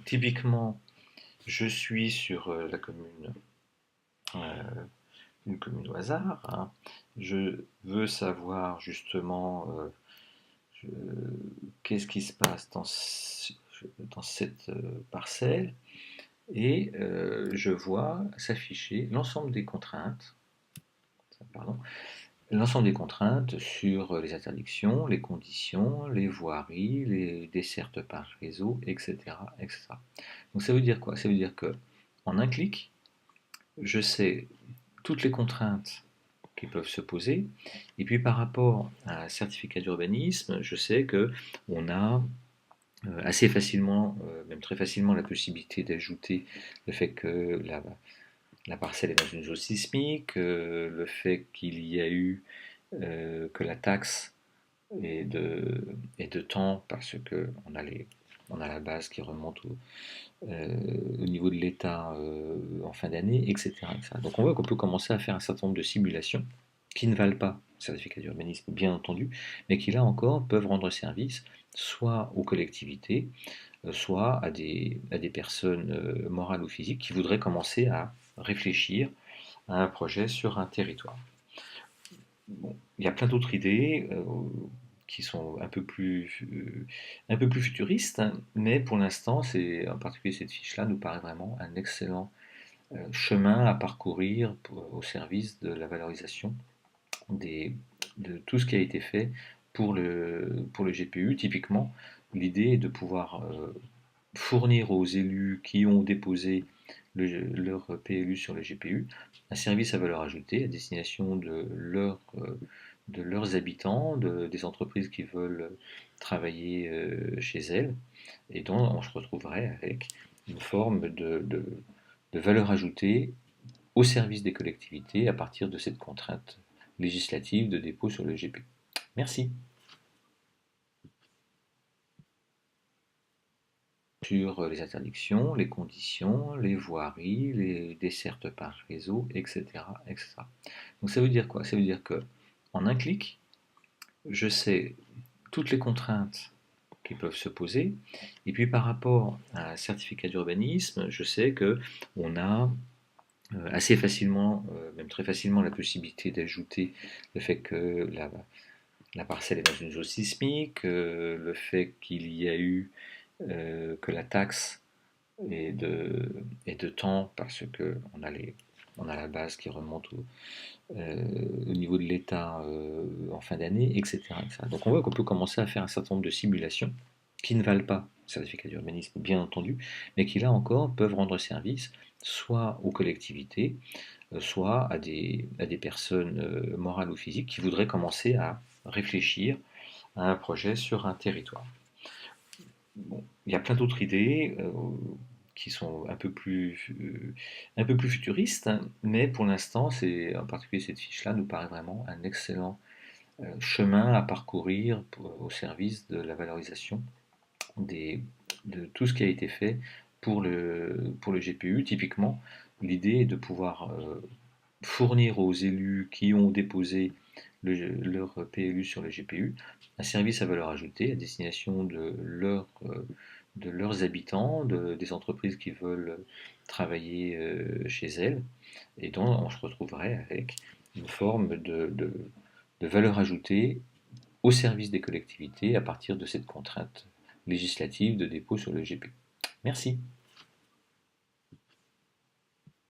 Typiquement, je suis sur la commune, euh, une commune au hasard, hein. Je veux savoir justement je- qu'est-ce qui se passe dans cette parcelle et je vois s'afficher l'ensemble des contraintes, pardon, l'ensemble des contraintes sur les interdictions, les conditions, les voiries, les dessertes par réseau, etc., etc. Donc ça veut dire quoi? Ça veut dire que en un clic, je sais toutes les contraintes qui peuvent se poser. Et puis par rapport à un certificat d'urbanisme, je sais que on a assez facilement, même très facilement, la possibilité d'ajouter le fait que la parcelle est dans une zone sismique, le fait qu'il y a eu que la taxe est de temps parce que on a la base qui remonte au niveau de l'État en fin d'année, etc., etc. Donc on voit qu'on peut commencer à faire un certain nombre de simulations qui ne valent pas le certificat d'urbanisme, bien entendu, mais qui là encore peuvent rendre service soit aux collectivités, soit à des personnes morales ou physiques qui voudraient commencer à réfléchir à un projet sur un territoire. Bon, il y a plein d'autres idées qui sont un peu plus futuristes, hein, mais pour l'instant, en particulier cette fiche-là nous paraît vraiment un excellent chemin à parcourir au service de la valorisation des, de tout ce qui a été fait pour le GPU. Typiquement, l'idée est de pouvoir fournir aux élus qui ont déposé leur PLU sur le GPU un service à valeur ajoutée à destination de leurs habitants, des entreprises qui veulent travailler chez elles, et dont on se retrouverait avec une forme de valeur ajoutée au service des collectivités à partir de cette contrainte législative de dépôt sur le GPU. Merci. Sur les interdictions, les conditions, les voiries, les dessertes par réseau, etc., etc. Donc ça veut dire quoi? Ça veut dire que en un clic, je sais toutes les contraintes qui peuvent se poser, et puis par rapport à un certificat d'urbanisme, je sais que on a assez facilement, même très facilement, la possibilité d'ajouter le fait que la parcelle est dans une zone sismique, le fait qu'il y a eu que la taxe et de temps parce que on a la base qui remonte au niveau de l'État en fin d'année, etc., etc. Donc on voit qu'on peut commencer à faire un certain nombre de simulations qui ne valent pas le certificat d'urbanisme, bien entendu, mais qui là encore peuvent rendre service soit aux collectivités, soit à des personnes morales ou physiques qui voudraient commencer à réfléchir à un projet sur un territoire. Bon, il y a plein d'autres idées qui sont un peu plus futuristes, hein, mais pour l'instant, en particulier cette fiche-là nous paraît vraiment un excellent chemin à parcourir au service de la valorisation des, de tout ce qui a été fait pour le GPU. Typiquement, l'idée est de pouvoir fournir aux élus qui ont déposé leur PLU sur le GPU un service à valeur ajoutée à destination de leurs habitants, des entreprises qui veulent travailler chez elles, et dont on se retrouverait avec une forme de valeur ajoutée au service des collectivités à partir de cette contrainte législative de dépôt sur le GPU. Merci.